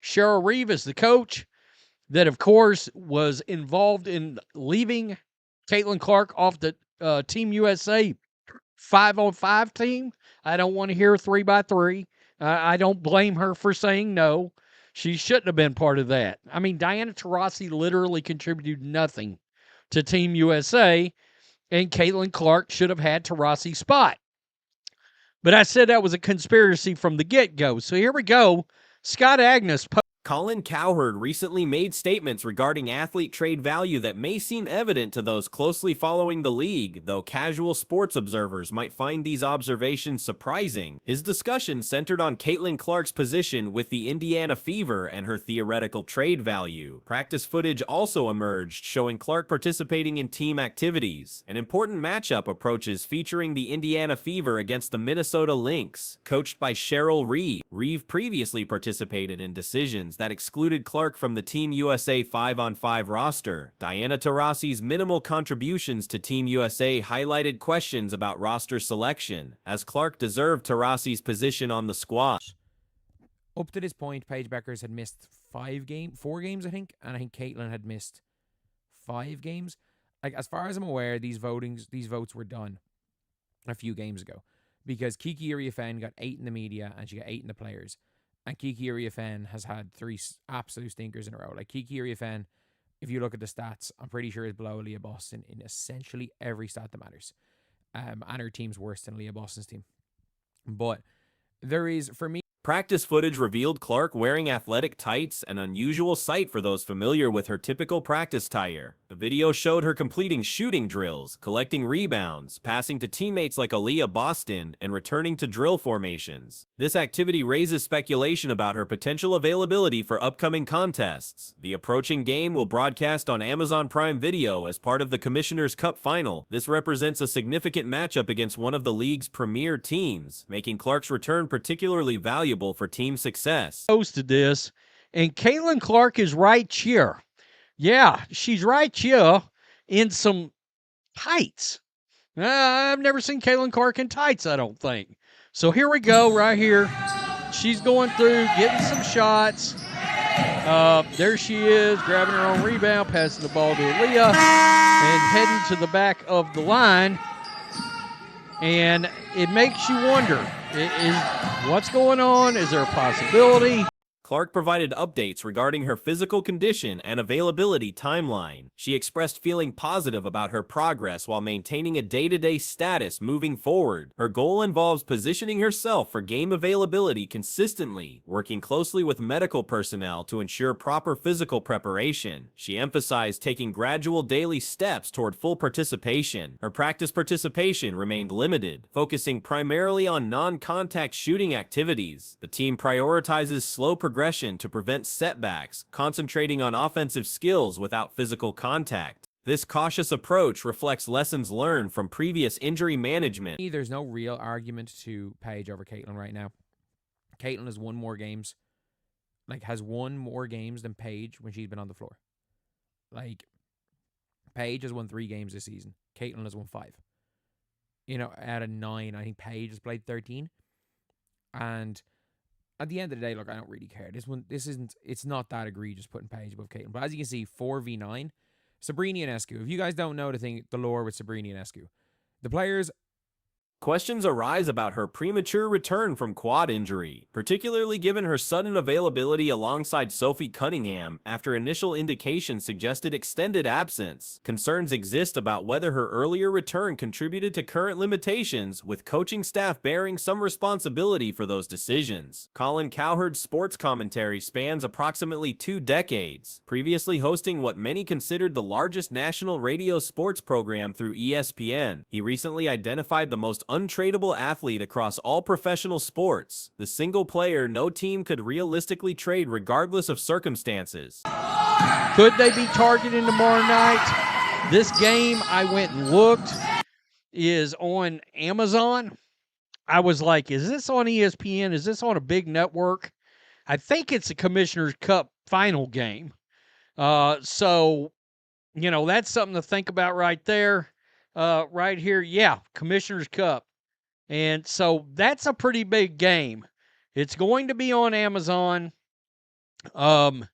Cheryl Reeve is the coach that, of course, was involved in leaving Caitlin Clark off the Team USA 5-on-5 team. I don't want to hear 3x3. I don't blame her for saying no. She shouldn't have been part of that. I mean, Diana Taurasi literally contributed nothing to Team USA, and Caitlin Clark should have had Taurasi's spot. But I said that was a conspiracy from the get-go. So here we go. Scott Agnes. Colin Cowherd recently made statements regarding athlete trade value that may seem evident to those closely following the league, though casual sports observers might find these observations surprising. His discussion centered on Caitlin Clark's position with the Indiana Fever and her theoretical trade value. Practice footage also emerged showing Clark participating in team activities. An important matchup approaches featuring the Indiana Fever against the Minnesota Lynx, coached by Cheryl Reeve. Reeve previously participated in decisions that excluded Clark from the Team USA 5-on-5 roster. Diana Taurasi's minimal contributions to Team USA highlighted questions about roster selection, as Clark deserved Taurasi's position on the squad. Up to this point, Paige Beckers had missed 4 games, I think, and I think Caitlin had missed 5 games. Like, as far as I'm aware, these votes were done a few games ago, because Kiki Iriafen got 8 in the media and she got 8 in the players. And Kiki Iriafen has had 3 absolute stinkers in a row. Like, Kiki Iriafen, if you look at the stats, I'm pretty sure is below Leah Boston in essentially every stat that matters. And her team's worse than Leah Boston's team. But there is, for me... Practice footage revealed Clark wearing athletic tights, an unusual sight for those familiar with her typical practice attire. The video showed her completing shooting drills, collecting rebounds, passing to teammates like Aaliyah Boston, and returning to drill formations. This activity raises speculation about her potential availability for upcoming contests. The approaching game will broadcast on Amazon Prime Video as part of the Commissioner's Cup Final. This represents a significant matchup against one of the league's premier teams, making Clark's return particularly valuable for team success. Posted this, and Caitlin Clark is right here. Yeah, she's right here in some tights. I've never seen Caitlin Clark in tights, I don't think. So here we go, right here. She's going through, getting some shots. There she is, grabbing her own rebound, passing the ball to Aaliyah, and heading to the back of the line. And it makes you wonder, is what's going on? Is there a possibility? Clark provided updates regarding her physical condition and availability timeline. She expressed feeling positive about her progress while maintaining a day-to-day status moving forward. Her goal involves positioning herself for game availability consistently, working closely with medical personnel to ensure proper physical preparation. She emphasized taking gradual daily steps toward full participation. Her practice participation remained limited, focusing primarily on non-contact shooting activities. The team prioritizes slow progression to prevent setbacks, concentrating on offensive skills without physical contact. This cautious approach reflects lessons learned from previous injury management. There's no real argument to Paige over Caitlin right now. Caitlin has won more games. Has won more games than Paige when she's been on the floor. Paige has won 3 games this season. Caitlin has won 5. Out of 9, I think Paige has played 13. And at the end of the day, look, I don't really care. It's not that egregious putting Paige above Caitlin. But as you can see, 4v9, Sabrina Ionescu. If you guys don't know the lore with Sabrina Ionescu, the players... Questions arise about her premature return from quad injury, particularly given her sudden availability alongside Sophie Cunningham after initial indications suggested extended absence. Concerns exist about whether her earlier return contributed to current limitations, with coaching staff bearing some responsibility for those decisions. Colin Cowherd's sports commentary spans approximately 2 decades, previously hosting what many considered the largest national radio sports program through ESPN. He recently identified the most untradeable athlete across all professional sports, the single player no team could realistically trade regardless of circumstances. Could they be targeting tomorrow night? This game, I went and looked, is on Amazon. I was like, is this on ESPN? Is this on a big network? I think it's a Commissioner's Cup final game. So, that's something to think about right there. Right here, yeah, Commissioner's Cup. And so that's a pretty big game. It's going to be on Amazon. Um,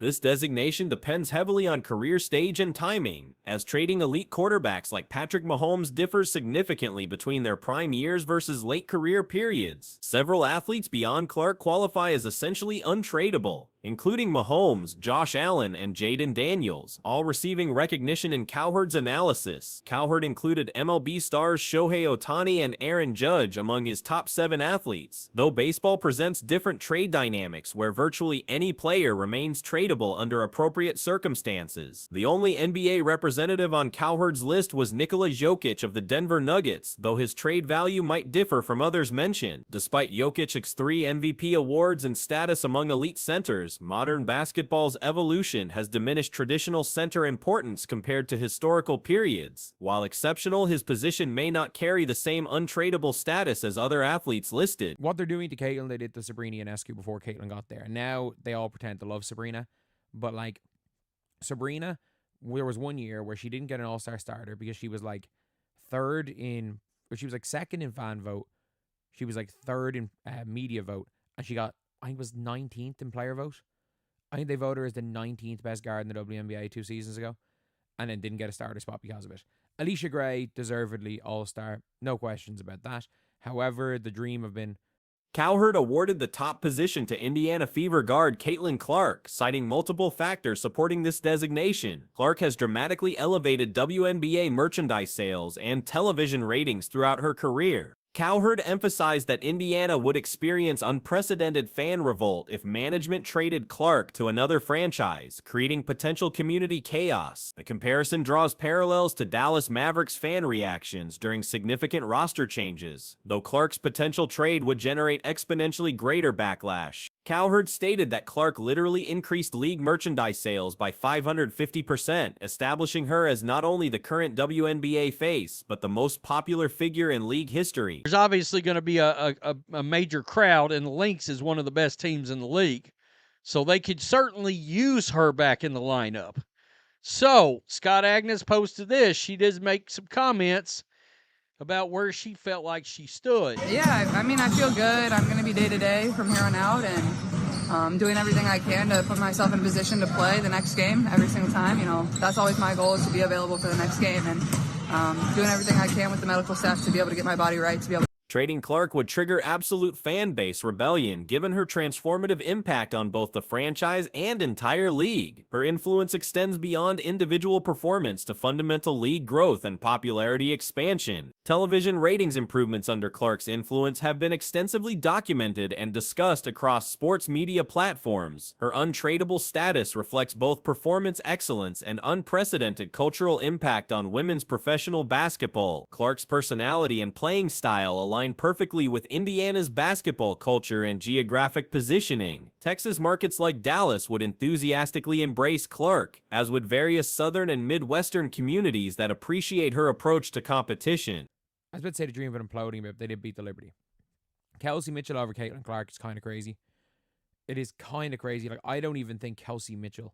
This designation depends heavily on career stage and timing, as trading elite quarterbacks like Patrick Mahomes differs significantly between their prime years versus late career periods. Several athletes beyond Clark qualify as essentially untradeable, including Mahomes, Josh Allen, and Jaden Daniels, all receiving recognition in Cowherd's analysis. Cowherd included MLB stars Shohei Ohtani and Aaron Judge among his top 7 athletes, though baseball presents different trade dynamics where virtually any player remains tradable under appropriate circumstances. The only NBA representative on Cowherd's list was Nikola Jokic of the Denver Nuggets, though his trade value might differ from others mentioned. Despite Jokic's 3 MVP awards and status among elite centers, modern basketball's evolution has diminished traditional center importance compared to historical periods. While exceptional, his position may not carry the same untradeable status as other athletes listed. What they're doing to Caitlyn, they did to Sabrina Ionescu before Caitlyn got there. And now they all pretend to love Sabrina. But, like, Sabrina, there was one year where she didn't get an all-star starter because she was, like, second in fan vote. She was, like, third in media vote. And she got, I think it was 19th in player vote. I think they voted her as the 19th best guard in the WNBA 2 seasons ago. And then didn't get a starter spot because of it. Alicia Gray, deservedly all-star. No questions about that. However, the dream of been... Cowherd awarded the top position to Indiana Fever guard Caitlin Clark, citing multiple factors supporting this designation. Clark has dramatically elevated WNBA merchandise sales and television ratings throughout her career. Cowherd emphasized that Indiana would experience unprecedented fan revolt if management traded Clark to another franchise, creating potential community chaos. The comparison draws parallels to Dallas Mavericks fan reactions during significant roster changes, though Clark's potential trade would generate exponentially greater backlash. Cowherd stated that Clark literally increased league merchandise sales by 550%, establishing her as not only the current WNBA face, but the most popular figure in league history. There's obviously going to be a major crowd, and the Lynx is one of the best teams in the league. So they could certainly use her back in the lineup. So Scott Agnes posted this. She did make some comments about where she felt like she stood. Yeah, I mean, I feel good. I'm going to be day-to-day from here on out, and doing everything I can to put myself in a position to play the next game every single time. You know, that's always my goal, is to be available for the next game, and doing everything I can with the medical staff to be able to get my body right, to be able to... Trading Clark would trigger absolute fan base rebellion, given her transformative impact on both the franchise and entire league. Her influence extends beyond individual performance to fundamental league growth and popularity expansion. Television ratings improvements under Clark's influence have been extensively documented and discussed across sports media platforms. Her untradeable status reflects both performance excellence and unprecedented cultural impact on women's professional basketball. Clark's personality and playing style align perfectly with Indiana's basketball culture and geographic positioning. Texas markets like Dallas would enthusiastically embrace Clark, as would various southern and midwestern communities that appreciate her approach to competition. I was about to say the dream of imploding, but they did beat the Liberty. Kelsey Mitchell over Caitlin Clark is kind of crazy. It is kind of crazy. Like, I don't even think Kelsey Mitchell,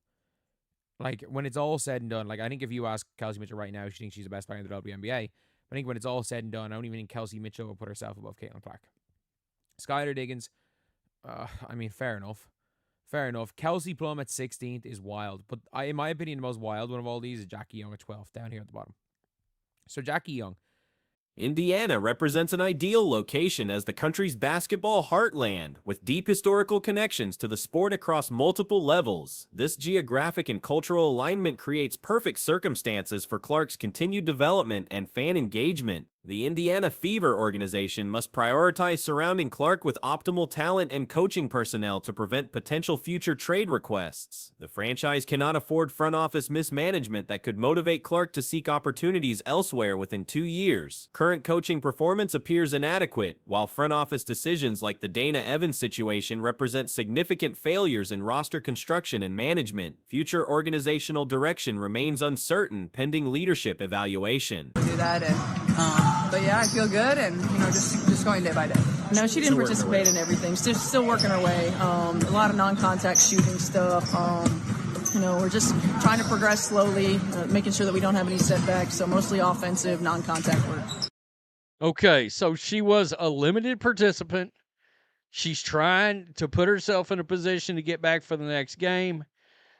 like, when it's all said and done, like, I think if you ask Kelsey Mitchell right now, she thinks she's the best player in the WNBA. I think when it's all said and done, I don't even think Kelsey Mitchell will put herself above Caitlin Clark. Skylar Diggins, I mean, fair enough. Fair enough. Kelsey Plum at 16th is wild. But in my opinion, the most wild one of all these is Jackie Young at 12th, down here at the bottom. So Jackie Young. Indiana represents an ideal location as the country's basketball heartland, with deep historical connections to the sport across multiple levels. This geographic and cultural alignment creates perfect circumstances for Clark's continued development and fan engagement. The Indiana Fever organization must prioritize surrounding Clark with optimal talent and coaching personnel to prevent potential future trade requests. The franchise cannot afford front office mismanagement that could motivate Clark to seek opportunities elsewhere within 2 years. Current coaching performance appears inadequate, while front office decisions like the Dana Evans situation represent significant failures in roster construction and management. Future organizational direction remains uncertain pending leadership evaluation. Do that, and but yeah, I feel good, and just going day by day. No, she didn't participate in everything. She's still working her way. A lot of non-contact shooting stuff. We're just trying to progress slowly, making sure that we don't have any setbacks. So mostly offensive, non-contact work. Okay, so she was a limited participant. She's trying to put herself in a position to get back for the next game.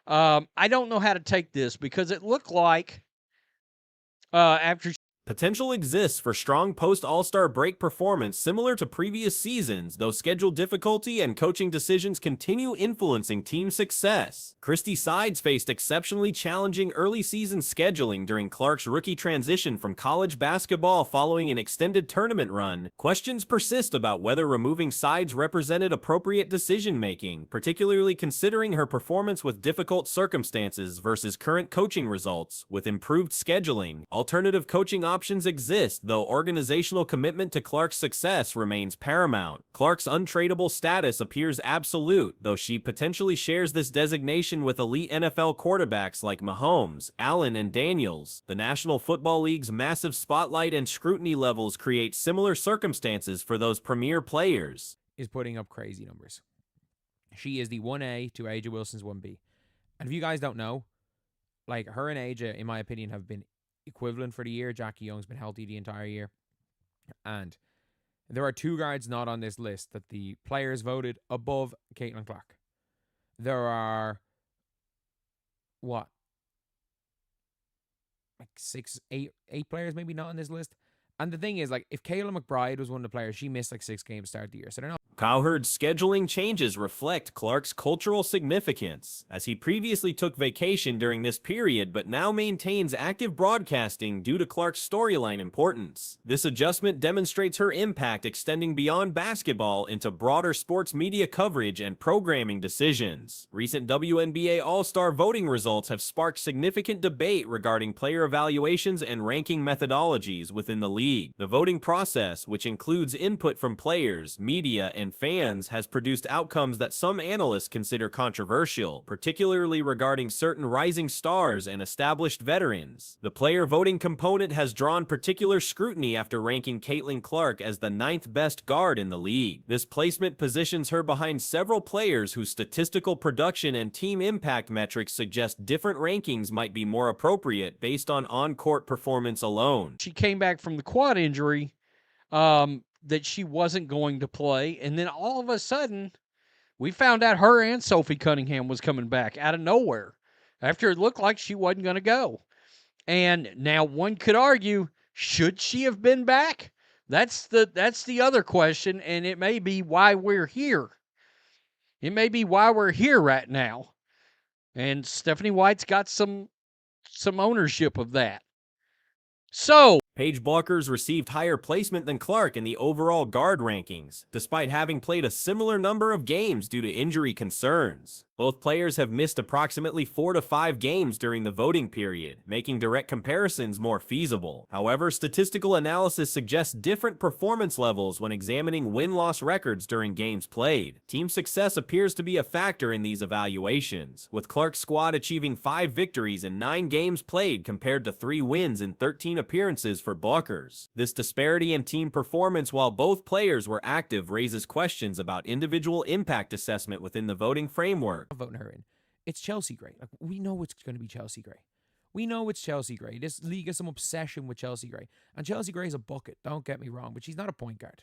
I don't know how to take this because it looked like after Potential exists for strong post-All-Star break performance similar to previous seasons, though schedule difficulty and coaching decisions continue influencing team success. Christy Sides faced exceptionally challenging early season scheduling during Clark's rookie transition from college basketball following an extended tournament run. Questions persist about whether removing Sides represented appropriate decision-making, particularly considering her performance with difficult circumstances versus current coaching results. With improved scheduling, alternative coaching options exist, though organizational commitment to Clark's success remains paramount. Clark's untradeable status appears absolute, though she potentially shares this designation with elite NFL quarterbacks like Mahomes, Allen, and Daniels. The National Football League's massive spotlight and scrutiny levels create similar circumstances for those premier players. Is putting up crazy numbers. She is the 1A to Aja Wilson's 1B. And if you guys don't know, like, her and Aja, in my opinion, have been equivalent for the year. Jackie Young's been healthy the entire year. And there are two guards not on this list that the players voted above Caitlin Clark. There are, what? Like eight players maybe not on this list. And the thing is, like, if Kayla McBride was one of the players, she missed like 6 games to start the year. So they're not. Cowherd's scheduling changes reflect Clark's cultural significance, as he previously took vacation during this period but now maintains active broadcasting due to Clark's storyline importance. This adjustment demonstrates her impact extending beyond basketball into broader sports media coverage and programming decisions. Recent WNBA All-Star voting results have sparked significant debate regarding player evaluations and ranking methodologies within the league. The voting process, which includes input from players, media, and fans, has produced outcomes that some analysts consider controversial, particularly regarding certain rising stars and established veterans. The player voting component has drawn particular scrutiny after ranking Caitlin Clark as the 9th best guard in the league. This placement positions her behind several players whose statistical production and team impact metrics suggest different rankings might be more appropriate based on-court performance alone. She came back from the quad injury, that she wasn't going to play, and then all of a sudden we found out her and Sophie Cunningham was coming back out of nowhere after it looked like she wasn't going to go. And now one could argue, should she have been back? That's the other question, and it may be why we're here. It may be why we're here right now. And Stephanie White's got some ownership of that. So Paige Bueckers received higher placement than Clark in the overall guard rankings, despite having played a similar number of games due to injury concerns. Both players have missed approximately 4 to 5 games during the voting period, making direct comparisons more feasible. However, statistical analysis suggests different performance levels when examining win-loss records during games played. Team success appears to be a factor in these evaluations, with Clark's squad achieving 5 victories in 9 games played compared to 3 wins in 13 appearances for Bueckers. This disparity in team performance while both players were active raises questions about individual impact assessment within the voting framework. Voting her in. It's Chelsea Gray. Like, we know it's going to be Chelsea Gray. We know it's Chelsea Gray. This league has some obsession with Chelsea Gray. And Chelsea Gray is a bucket, don't get me wrong, but she's not a point guard.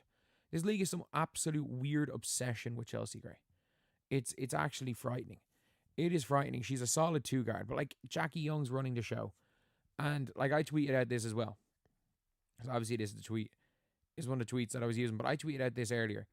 This league is some absolute weird obsession with Chelsea Gray. It's actually frightening. It is frightening. She's a solid 2 guard, but like, Jackie Young's running the show. And like, I tweeted out this as well. So obviously this is the tweet. Is one of the tweets that I was using, but I tweeted out this earlier.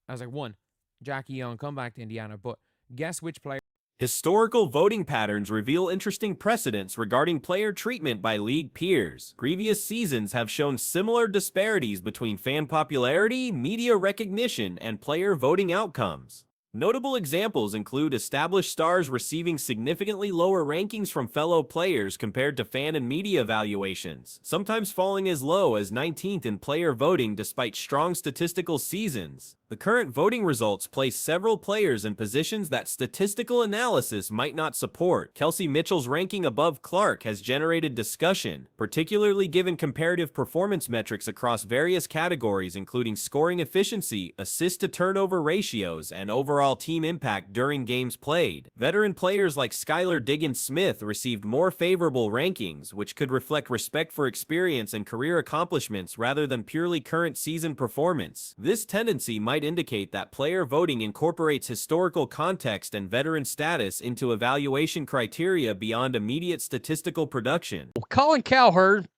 I was like, 1, Jackie Young, come back to Indiana, but guess which player. Historical voting patterns reveal interesting precedents regarding player treatment by league peers. Previous seasons have shown similar disparities between fan popularity, media recognition, and player voting outcomes. Notable examples include established stars receiving significantly lower rankings from fellow players compared to fan and media evaluations, sometimes falling as low as 19th in player voting despite strong statistical seasons. The current voting results place several players in positions that statistical analysis might not support. Kelsey Mitchell's ranking above Clark has generated discussion, particularly given comparative performance metrics across various categories including scoring efficiency, assist-to-turnover ratios, and overall team impact during games played. Veteran players like Skylar Diggins-Smith received more favorable rankings, which could reflect respect for experience and career accomplishments rather than purely current season performance. This tendency might might indicate that player voting incorporates historical context and veteran status into evaluation criteria beyond immediate statistical production. Well, Colin Cowherd,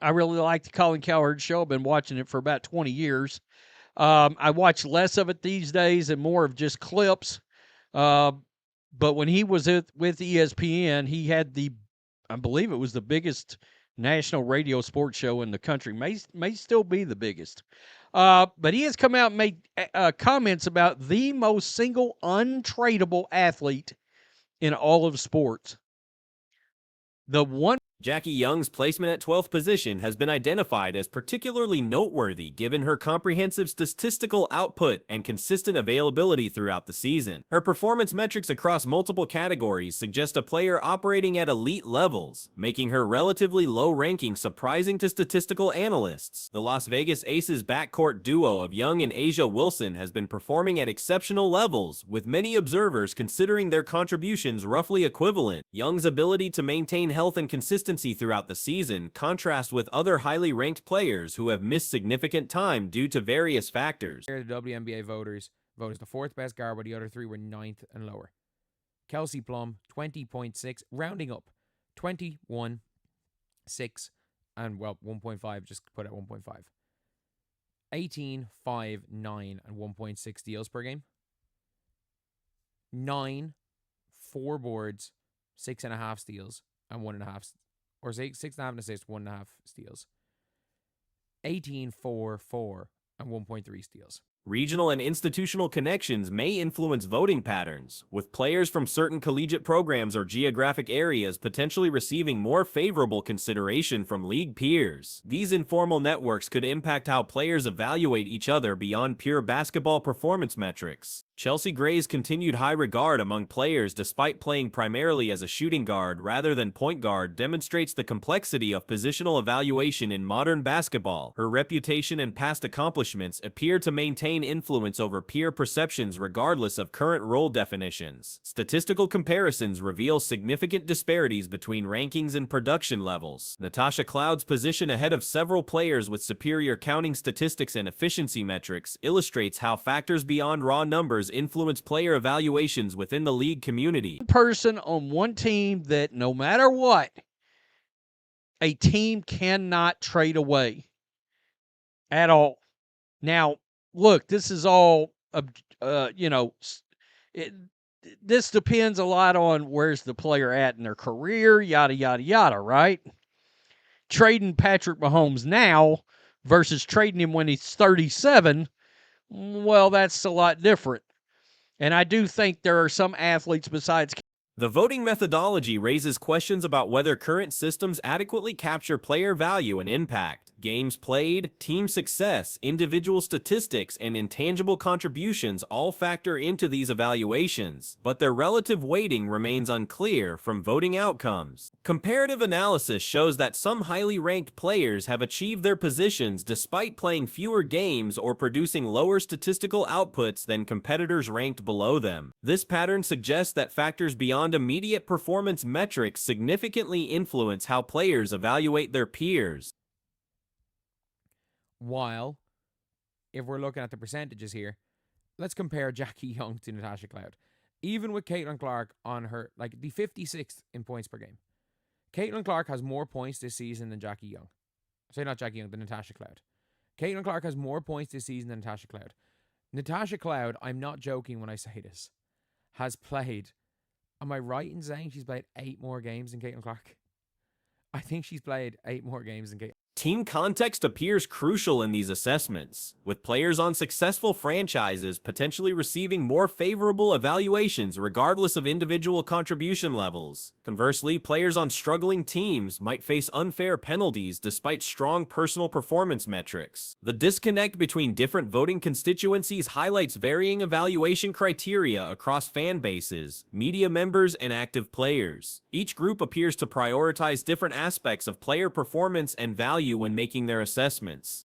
I really like the Colin Cowherd show. I've been watching it for about 20 years. I watch less of it these days and more of just clips. But when he was with ESPN, he had I believe it was the biggest national radio sports show in the country. May still be the biggest. But he has come out and made comments about the most single untradeable athlete in all of sports. The one. Jackie Young's placement at 12th position has been identified as particularly noteworthy given her comprehensive statistical output and consistent availability throughout the season. Her performance metrics across multiple categories suggest a player operating at elite levels, making her relatively low ranking surprising to statistical analysts. The Las Vegas Aces backcourt duo of Young and A'ja Wilson has been performing at exceptional levels, with many observers considering their contributions roughly equivalent. Young's ability to maintain health and consistency throughout the season contrasts with other highly ranked players who have missed significant time due to various factors. The WNBA voters voted the fourth best guard, while the other three were ninth and lower. Kelsey Plum, 20.6, rounding up, 21, 6, and 1.5, just put at 1.5. 18, 5, 9, and 1.6 steals per game. 9, 4 boards, 6.5 steals, and 1.5, or 6.5 assists, 1.5 steals. 18, 4, 4, and 1.3 steals. Regional and institutional connections may influence voting patterns, with players from certain collegiate programs or geographic areas potentially receiving more favorable consideration from league peers. These informal networks could impact how players evaluate each other beyond pure basketball performance metrics. Chelsea Gray's continued high regard among players despite playing primarily as a shooting guard rather than point guard demonstrates the complexity of positional evaluation in modern basketball. Her reputation and past accomplishments appear to maintain influence over peer perceptions regardless of current role definitions. Statistical comparisons reveal significant disparities between rankings and production levels. Natasha Cloud's position ahead of several players with superior counting statistics and efficiency metrics illustrates how factors beyond raw numbers influence player evaluations within the league community. Person on one team that no matter what, a team cannot trade away at all. Now, look, this is all, this depends a lot on where's the player at in their career, yada, yada, yada, right? Trading Patrick Mahomes now versus trading him when he's 37, well, that's a lot different. And I do think there are some athletes besides. The voting methodology raises questions about whether current systems adequately capture player value and impact. Games played, team success, individual statistics, and intangible contributions all factor into these evaluations, but their relative weighting remains unclear from voting outcomes. Comparative analysis shows that some highly ranked players have achieved their positions despite playing fewer games or producing lower statistical outputs than competitors ranked below them. This pattern suggests that factors beyond immediate performance metrics significantly influence how players evaluate their peers. While, if we're looking at the percentages here, let's compare Jackie Young to Natasha Cloud. Even with Caitlin Clark on her, like the 56th in points per game. Caitlin Clark has more points this season than Jackie Young. Sorry, not Jackie Young, than Natasha Cloud. Caitlin Clark has more points this season than Natasha Cloud. Natasha Cloud, I'm not joking when I say this, has played, am I right in saying she's played 8 more games than Caitlin Clark? I think she's played 8 more games than Caitlin. Team context appears crucial in these assessments, with players on successful franchises potentially receiving more favorable evaluations regardless of individual contribution levels. Conversely, players on struggling teams might face unfair penalties despite strong personal performance metrics. The disconnect between different voting constituencies highlights varying evaluation criteria across fan bases, media members, and active players. Each group appears to prioritize different aspects of player performance and value when making their assessments.